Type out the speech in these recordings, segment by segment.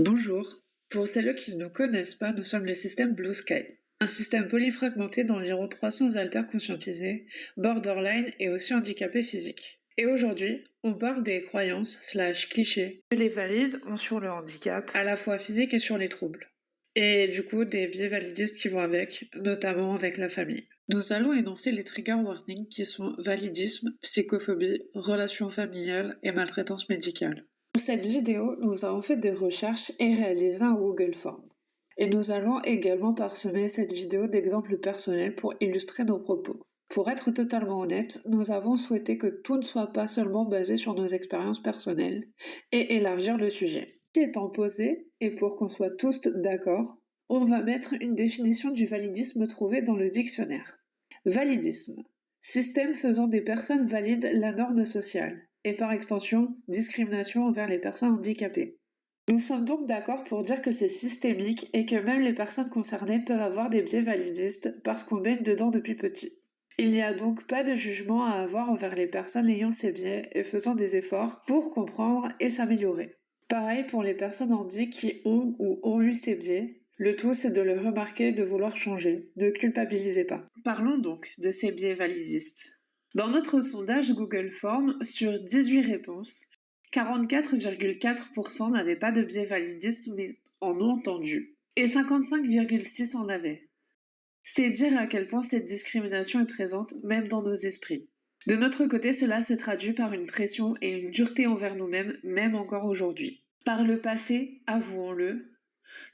Bonjour. Pour celles qui ne nous connaissent pas, nous sommes le système Blue Sky, un système polyfragmenté d'environ 300 alters conscientisés, borderline et aussi handicapés physiques. Et aujourd'hui, on parle des croyances/clichés que les valides ont sur le handicap, à la fois physique et sur les troubles. Et du coup, des biais validistes qui vont avec, notamment avec la famille. Nous allons énoncer les trigger warnings qui sont validisme, psychophobie, relations familiales et maltraitance médicale. Pour cette vidéo, nous avons fait des recherches et réalisé un Google Form. Et nous allons également parsemer cette vidéo d'exemples personnels pour illustrer nos propos. Pour être totalement honnête, nous avons souhaité que tout ne soit pas seulement basé sur nos expériences personnelles et élargir le sujet. Ce qui étant posé, et pour qu'on soit tous d'accord, on va mettre une définition du validisme trouvée dans le dictionnaire. Validisme. Système faisant des personnes valides la norme sociale, et par extension, discrimination envers les personnes handicapées. Nous sommes donc d'accord pour dire que c'est systémique et que même les personnes concernées peuvent avoir des biais validistes parce qu'on baigne dedans depuis petit. Il n'y a donc pas de jugement à avoir envers les personnes ayant ces biais et faisant des efforts pour comprendre et s'améliorer. Pareil pour les personnes handies qui ont ou ont eu ces biais. Le tout, c'est de le remarquer et de vouloir changer. Ne culpabilisez pas. Parlons donc de ces biais validistes. Dans notre sondage Google Form, sur 18 réponses, 44,4% n'avaient pas de biais validistes mais en ont entendu, et 55,6% en avaient. C'est dire à quel point cette discrimination est présente même dans nos esprits. De notre côté, cela s'est traduit par une pression et une dureté envers nous-mêmes, même encore aujourd'hui. Par le passé, avouons-le,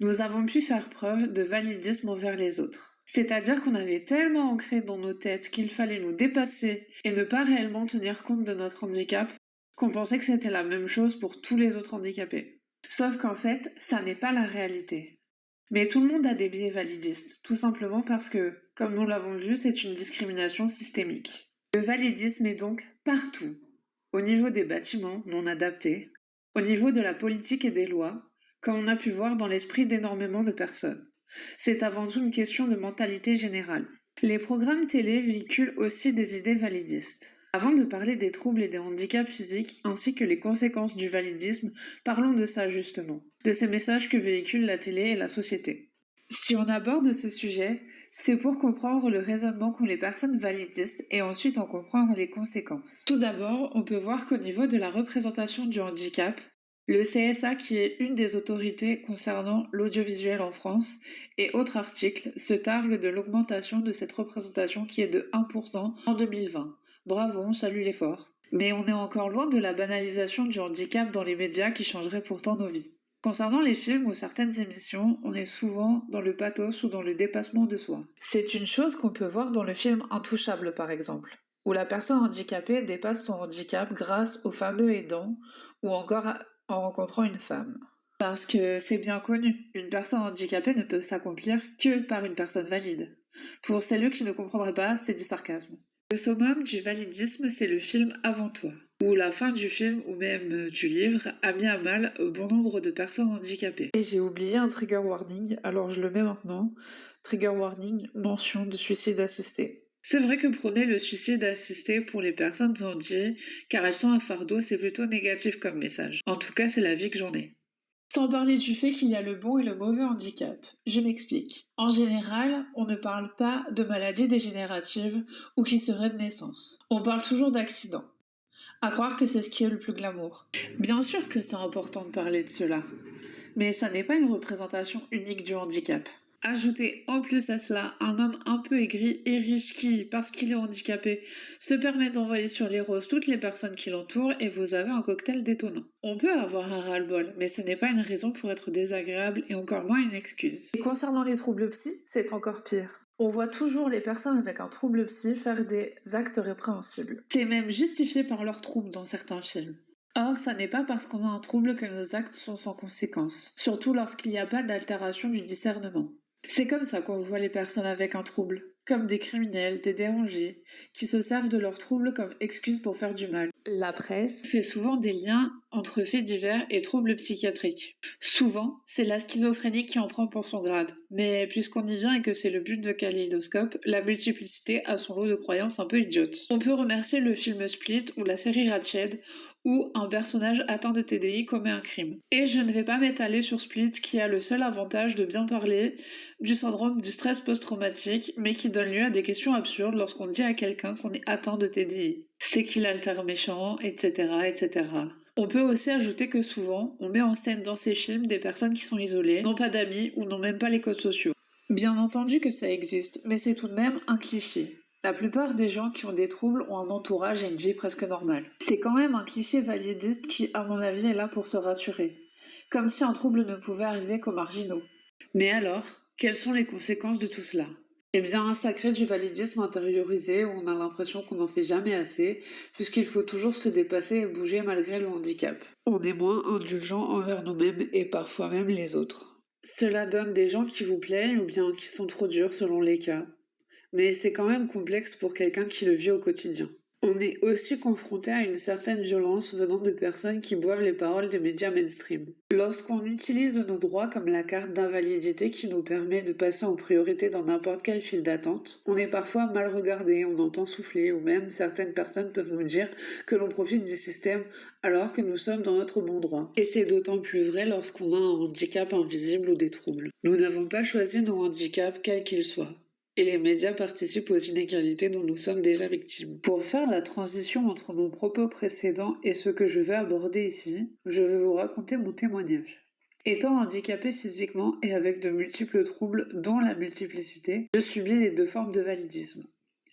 nous avons pu faire preuve de validisme envers les autres. C'est-à-dire qu'on avait tellement ancré dans nos têtes qu'il fallait nous dépasser et ne pas réellement tenir compte de notre handicap qu'on pensait que c'était la même chose pour tous les autres handicapés. Sauf qu'en fait, ça n'est pas la réalité. Mais tout le monde a des biais validistes, tout simplement parce que, comme nous l'avons vu, c'est une discrimination systémique. Le validisme est donc partout, au niveau des bâtiments non adaptés, au niveau de la politique et des lois, comme on a pu voir dans l'esprit d'énormément de personnes. C'est avant tout une question de mentalité générale. Les programmes télé véhiculent aussi des idées validistes. Avant de parler des troubles et des handicaps physiques ainsi que les conséquences du validisme, parlons de ça justement, de ces messages que véhiculent la télé et la société. Si on aborde ce sujet, c'est pour comprendre le raisonnement qu'ont les personnes validistes et ensuite en comprendre les conséquences. Tout d'abord, on peut voir qu'au niveau de la représentation du handicap, le CSA, qui est une des autorités concernant l'audiovisuel en France, et autres articles, se targue de l'augmentation de cette représentation qui est de 1% en 2020. Bravo, on salue l'effort. Mais on est encore loin de la banalisation du handicap dans les médias qui changerait pourtant nos vies. Concernant les films ou certaines émissions, on est souvent dans le pathos ou dans le dépassement de soi. C'est une chose qu'on peut voir dans le film Intouchable par exemple, où la personne handicapée dépasse son handicap grâce au fameux aidant ou encore en rencontrant une femme. Parce que c'est bien connu, une personne handicapée ne peut s'accomplir que par une personne valide. Pour celles qui ne comprendraient pas, c'est du sarcasme. Le summum du validisme, c'est le film Avant toi, où la fin du film ou même du livre a mis à mal bon nombre de personnes handicapées. Et j'ai oublié un trigger warning, alors je le mets maintenant. Trigger warning, mention de suicide assisté. C'est vrai que prôner le suicide assisté pour les personnes handies, car elles sont un fardeau, c'est plutôt négatif comme message. En tout cas, c'est la vie que j'en ai. Sans parler du fait qu'il y a le bon et le mauvais handicap. Je m'explique. En général, on ne parle pas de maladies dégénératives ou qui seraient de naissance. On parle toujours d'accidents. À croire que c'est ce qui est le plus glamour. Bien sûr que c'est important de parler de cela, mais ça n'est pas une représentation unique du handicap. Ajoutez en plus à cela un homme un peu aigri et riche qui, parce qu'il est handicapé, se permet d'envoyer sur les roses toutes les personnes qui l'entourent et vous avez un cocktail détonnant. On peut avoir un ras-le-bol, mais ce n'est pas une raison pour être désagréable et encore moins une excuse. Et concernant les troubles psy, c'est encore pire. On voit toujours les personnes avec un trouble psy faire des actes répréhensibles. C'est même justifié par leur trouble dans certains films. Or, ça n'est pas parce qu'on a un trouble que nos actes sont sans conséquence, surtout lorsqu'il n'y a pas d'altération du discernement. C'est comme ça qu'on voit les personnes avec un trouble, comme des criminels, des dérangés, qui se servent de leur trouble comme excuse pour faire du mal. La presse fait souvent des liens entre faits divers et troubles psychiatriques. Souvent, c'est la schizophrénie qui en prend pour son grade. Mais puisqu'on y vient et que c'est le but de Kaléidoscope, la multiplicité a son lot de croyances un peu idiotes. On peut remercier le film Split ou la série Ratched, où un personnage atteint de TDI commet un crime. Et je ne vais pas m'étaler sur Split qui a le seul avantage de bien parler du syndrome du stress post-traumatique, mais qui donne lieu à des questions absurdes lorsqu'on dit à quelqu'un qu'on est atteint de TDI. C'est qu'il a le terme méchant, etc., etc. On peut aussi ajouter que souvent, on met en scène dans ces films des personnes qui sont isolées, n'ont pas d'amis ou n'ont même pas les codes sociaux. Bien entendu que ça existe, mais c'est tout de même un cliché. La plupart des gens qui ont des troubles ont un entourage et une vie presque normale. C'est quand même un cliché validiste qui, à mon avis, est là pour se rassurer. Comme si un trouble ne pouvait arriver qu'aux marginaux. Mais alors, quelles sont les conséquences de tout cela ? Eh bien, un sacré du validisme intériorisé où on a l'impression qu'on n'en fait jamais assez, puisqu'il faut toujours se dépasser et bouger malgré le handicap. On est moins indulgent envers nous-mêmes et parfois même les autres. Cela donne des gens qui vous plaignent ou bien qui sont trop durs selon les cas. Mais c'est quand même complexe pour quelqu'un qui le vit au quotidien. On est aussi confronté à une certaine violence venant de personnes qui boivent les paroles des médias mainstream. Lorsqu'on utilise nos droits comme la carte d'invalidité qui nous permet de passer en priorité dans n'importe quelle file d'attente, on est parfois mal regardé, on entend souffler, ou même certaines personnes peuvent nous dire que l'on profite du système alors que nous sommes dans notre bon droit. Et c'est d'autant plus vrai lorsqu'on a un handicap invisible ou des troubles. Nous n'avons pas choisi nos handicaps quels qu'ils soient. Et les médias participent aux inégalités dont nous sommes déjà victimes. Pour faire la transition entre mon propos précédent et ce que je vais aborder ici, je vais vous raconter mon témoignage. Étant handicapée physiquement et avec de multiples troubles, dont la multiplicité, je subis les deux formes de validisme,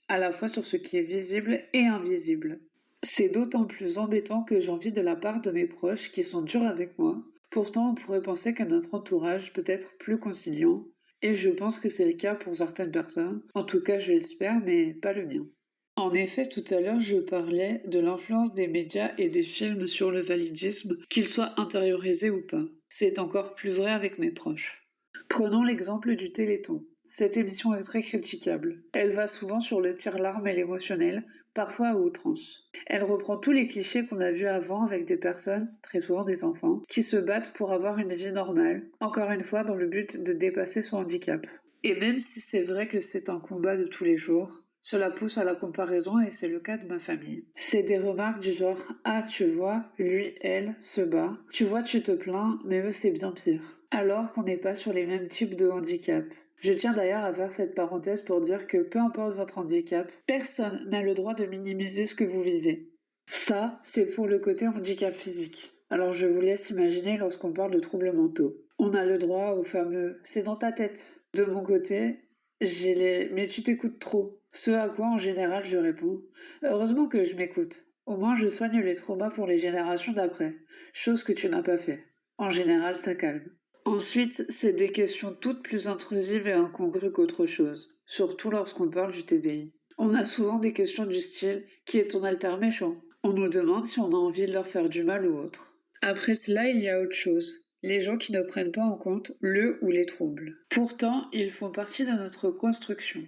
à la fois sur ce qui est visible et invisible. C'est d'autant plus embêtant que j'en vis de la part de mes proches qui sont durs avec moi. Pourtant, on pourrait penser que notre entourage peut être plus conciliant. Et je pense que c'est le cas pour certaines personnes. En tout cas, je l'espère, mais pas le mien. En effet, tout à l'heure, je parlais de l'influence des médias et des films sur le validisme, qu'ils soient intériorisés ou pas. C'est encore plus vrai avec mes proches. Prenons l'exemple du Téléthon. Cette émission est très critiquable. Elle va souvent sur le tire-larme et l'émotionnel, parfois à outrance. Elle reprend tous les clichés qu'on a vus avant avec des personnes, très souvent des enfants, qui se battent pour avoir une vie normale, encore une fois dans le but de dépasser son handicap. Et même si c'est vrai que c'est un combat de tous les jours, cela pousse à la comparaison et c'est le cas de ma famille. C'est des remarques du genre « Ah, tu vois, lui, elle, se bat. Tu vois, tu te plains, mais eux, c'est bien pire. » Alors qu'on n'est pas sur les mêmes types de handicap. Je tiens d'ailleurs à faire cette parenthèse pour dire que peu importe votre handicap, personne n'a le droit de minimiser ce que vous vivez. Ça, c'est pour le côté handicap physique. Alors je vous laisse imaginer lorsqu'on parle de troubles mentaux. On a le droit au fameux « c'est dans ta tête ». De mon côté, j'ai les « mais tu t'écoutes trop ». Ce à quoi en général je réponds « heureusement que je m'écoute. Au moins je soigne les traumas pour les générations d'après, chose que tu n'as pas fait. En général, ça calme. » Ensuite, c'est des questions toutes plus intrusives et incongrues qu'autre chose, surtout lorsqu'on parle du TDI. On a souvent des questions du style « qui est ton alter méchant ?» On nous demande si on a envie de leur faire du mal ou autre. Après cela, il y a autre chose. Les gens qui ne prennent pas en compte le ou les troubles. Pourtant, ils font partie de notre construction.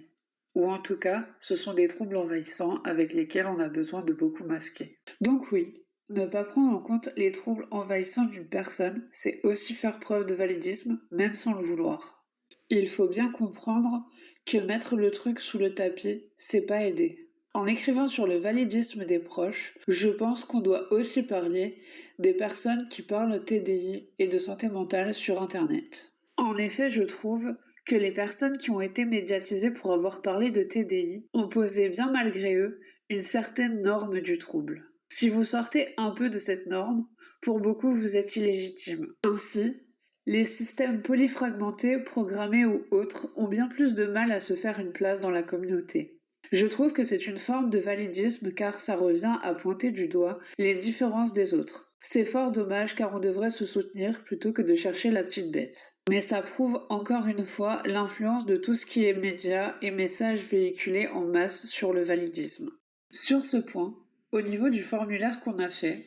Ou en tout cas, ce sont des troubles envahissants avec lesquels on a besoin de beaucoup masquer. Donc oui, ne pas prendre en compte les troubles envahissants d'une personne, c'est aussi faire preuve de validisme, même sans le vouloir. Il faut bien comprendre que mettre le truc sous le tapis, c'est pas aider. En écrivant sur le validisme des proches, je pense qu'on doit aussi parler des personnes qui parlent TDI et de santé mentale sur Internet. En effet, je trouve que les personnes qui ont été médiatisées pour avoir parlé de TDI ont posé bien malgré eux une certaine norme du trouble. Si vous sortez un peu de cette norme, pour beaucoup vous êtes illégitime. Ainsi, les systèmes polyfragmentés, programmés ou autres ont bien plus de mal à se faire une place dans la communauté. Je trouve que c'est une forme de validisme car ça revient à pointer du doigt les différences des autres. C'est fort dommage car on devrait se soutenir plutôt que de chercher la petite bête. Mais ça prouve encore une fois l'influence de tout ce qui est médias et messages véhiculés en masse sur le validisme. Sur ce point, au niveau du formulaire qu'on a fait,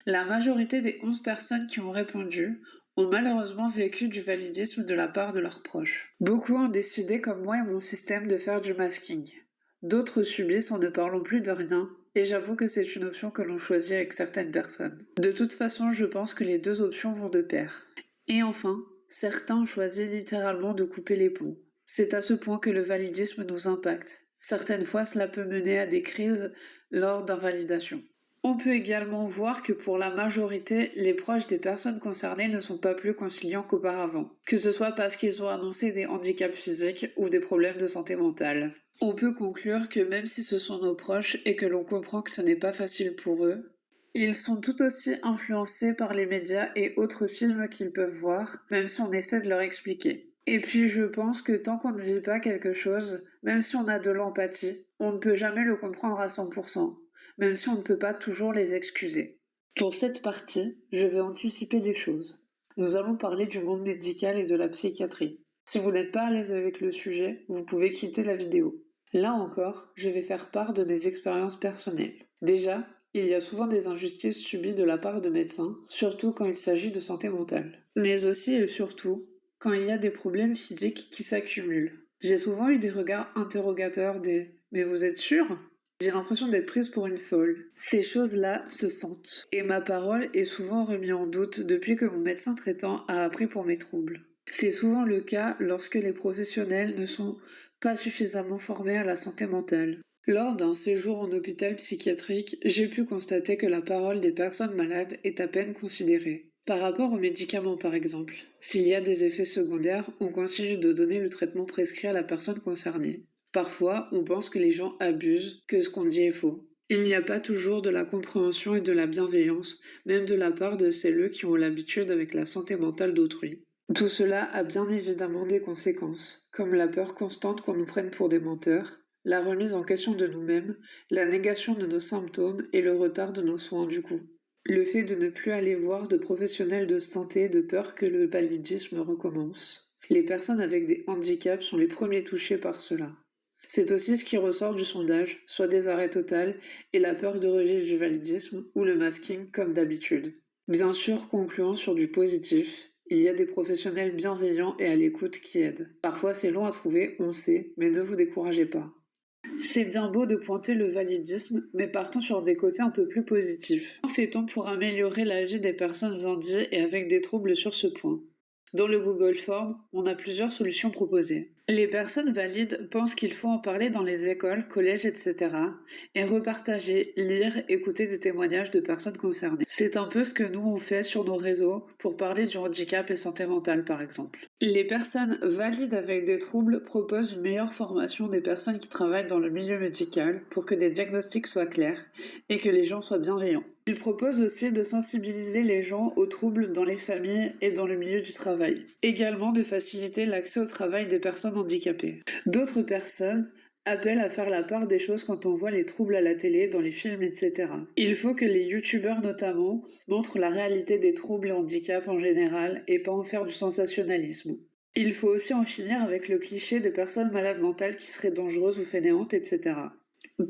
la majorité des 11 personnes qui ont répondu ont malheureusement vécu du validisme de la part de leurs proches. Beaucoup ont décidé, comme moi et mon système, de faire du masking. D'autres subissent en ne parlant plus de rien, et j'avoue que c'est une option que l'on choisit avec certaines personnes. De toute façon, je pense que les deux options vont de pair. Et enfin, certains ont choisi littéralement de couper les ponts. C'est à ce point que le validisme nous impacte. Certaines fois, cela peut mener à des crises lors d'invalidation. On peut également voir que pour la majorité, les proches des personnes concernées ne sont pas plus conciliants qu'auparavant, que ce soit parce qu'ils ont annoncé des handicaps physiques ou des problèmes de santé mentale. On peut conclure que même si ce sont nos proches et que l'on comprend que ce n'est pas facile pour eux, ils sont tout aussi influencés par les médias et autres films qu'ils peuvent voir, même si on essaie de leur expliquer. Et puis je pense que tant qu'on ne vit pas quelque chose, même si on a de l'empathie, on ne peut jamais le comprendre à 100%, même si on ne peut pas toujours les excuser. Pour cette partie, je vais anticiper les choses. Nous allons parler du monde médical et de la psychiatrie. Si vous n'êtes pas à l'aise avec le sujet, vous pouvez quitter la vidéo. Là encore, je vais faire part de mes expériences personnelles. Déjà, il y a souvent des injustices subies de la part de médecins, surtout quand il s'agit de santé mentale. Mais aussi et surtout, quand il y a des problèmes physiques qui s'accumulent. J'ai souvent eu des regards interrogateurs des « mais vous êtes sûr ?» J'ai l'impression d'être prise pour une folle. Ces choses-là se sentent. Et ma parole est souvent remise en doute depuis que mon médecin traitant a appris pour mes troubles. C'est souvent le cas lorsque les professionnels ne sont pas suffisamment formés à la santé mentale. Lors d'un séjour en hôpital psychiatrique, j'ai pu constater que la parole des personnes malades est à peine considérée. Par rapport aux médicaments par exemple, s'il y a des effets secondaires, on continue de donner le traitement prescrit à la personne concernée. Parfois, on pense que les gens abusent, que ce qu'on dit est faux. Il n'y a pas toujours de la compréhension et de la bienveillance, même de la part de celles qui ont l'habitude avec la santé mentale d'autrui. Tout cela a bien évidemment des conséquences, comme la peur constante qu'on nous prenne pour des menteurs, la remise en question de nous-mêmes, la négation de nos symptômes et le retard de nos soins du coup. Le fait de ne plus aller voir de professionnels de santé de peur que le validisme recommence. Les personnes avec des handicaps sont les premiers touchés par cela. C'est aussi ce qui ressort du sondage, soit des arrêts totaux et la peur de rejet du validisme ou le masking comme d'habitude. Bien sûr, concluant sur du positif, il y a des professionnels bienveillants et à l'écoute qui aident. Parfois c'est long à trouver, on sait, mais ne vous découragez pas. C'est bien beau de pointer le validisme, mais partons sur des côtés un peu plus positifs. Comment fait-on pour améliorer la vie des personnes handies et avec des troubles sur ce point? Dans le Google Form, on a plusieurs solutions proposées. Les personnes valides pensent qu'il faut en parler dans les écoles, collèges, etc. et repartager, lire, écouter des témoignages de personnes concernées. C'est un peu ce que nous on fait sur nos réseaux pour parler du handicap et santé mentale par exemple. Les personnes valides avec des troubles proposent une meilleure formation des personnes qui travaillent dans le milieu médical pour que des diagnostics soient clairs et que les gens soient bienveillants. Ils proposent aussi de sensibiliser les gens aux troubles dans les familles et dans le milieu du travail. Également de faciliter l'accès au travail des personnes handicapées. D'autres personnes appellent à faire la part des choses quand on voit les troubles à la télé, dans les films, etc. Il faut que les youtubeurs notamment montrent la réalité des troubles et handicaps en général et pas en faire du sensationnalisme. Il faut aussi en finir avec le cliché des personnes malades mentales qui seraient dangereuses ou fainéantes, etc.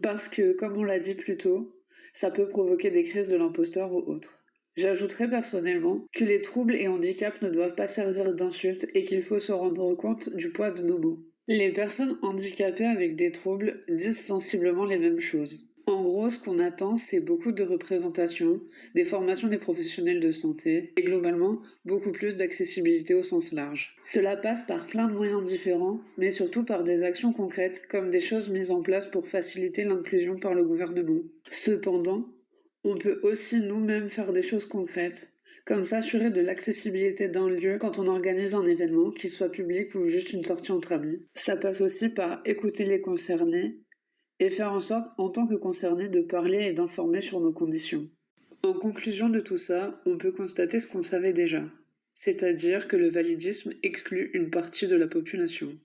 Parce que, comme on l'a dit plus tôt, ça peut provoquer des crises de l'imposteur ou autres. J'ajouterais personnellement que les troubles et handicaps ne doivent pas servir d'insulte et qu'il faut se rendre compte du poids de nos mots. Les personnes handicapées avec des troubles disent sensiblement les mêmes choses. En gros, ce qu'on attend, c'est beaucoup de représentation, des formations des professionnels de santé et globalement beaucoup plus d'accessibilité au sens large. Cela passe par plein de moyens différents, mais surtout par des actions concrètes comme des choses mises en place pour faciliter l'inclusion par le gouvernement. Cependant, on peut aussi nous-mêmes faire des choses concrètes, comme s'assurer de l'accessibilité d'un lieu quand on organise un événement, qu'il soit public ou juste une sortie entre amis. Ça passe aussi par écouter les concernés et faire en sorte, en tant que concernés, de parler et d'informer sur nos conditions. En conclusion de tout ça, on peut constater ce qu'on savait déjà, c'est-à-dire que le validisme exclut une partie de la population.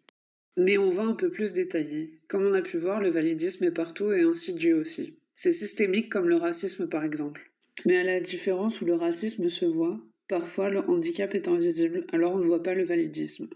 Mais on va un peu plus détailler. Comme on a pu voir, le validisme est partout et insidieux aussi. C'est systémique comme le racisme par exemple. Mais à la différence où le racisme se voit, parfois le handicap est invisible, alors on ne voit pas le validisme.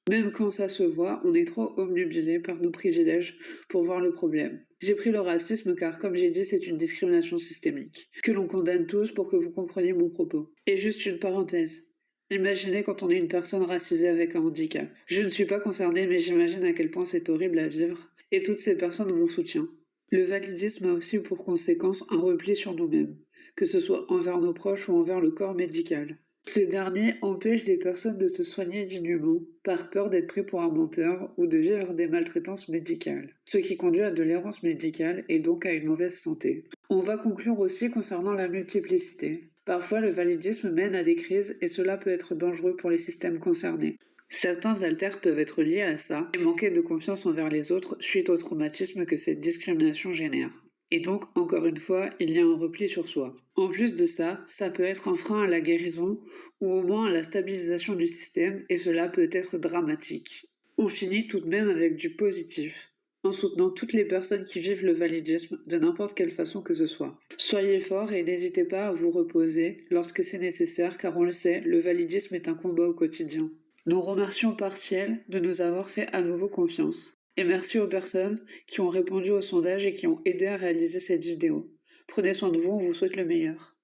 Même quand ça se voit, on est trop obnubilé par nos privilèges pour voir le problème. J'ai pris le racisme car, comme j'ai dit, c'est une discrimination systémique, que l'on condamne tous pour que vous compreniez mon propos. Et juste une parenthèse. Imaginez quand on est une personne racisée avec un handicap. Je ne suis pas concernée, mais j'imagine à quel point c'est horrible à vivre, et toutes ces personnes ont mon soutien. Le validisme a aussi pour conséquence un repli sur nous-mêmes, que ce soit envers nos proches ou envers le corps médical. Ce dernier empêche des personnes de se soigner dignement, par peur d'être pris pour un menteur ou de vivre des maltraitances médicales, ce qui conduit à de l'errance médicale et donc à une mauvaise santé. On va conclure aussi concernant la multiplicité. Parfois, le validisme mène à des crises et cela peut être dangereux pour les systèmes concernés. Certains alters peuvent être liés à ça et manquer de confiance envers les autres suite au traumatisme que cette discrimination génère. Et donc, encore une fois, il y a un repli sur soi. En plus de ça, ça peut être un frein à la guérison ou au moins à la stabilisation du système et cela peut être dramatique. On finit tout de même avec du positif, en soutenant toutes les personnes qui vivent le validisme de n'importe quelle façon que ce soit. Soyez forts et n'hésitez pas à vous reposer lorsque c'est nécessaire car on le sait, le validisme est un combat au quotidien. Nous remercions Partiel de nous avoir fait à nouveau confiance. Et merci aux personnes qui ont répondu au sondage et qui ont aidé à réaliser cette vidéo. Prenez soin de vous, on vous souhaite le meilleur.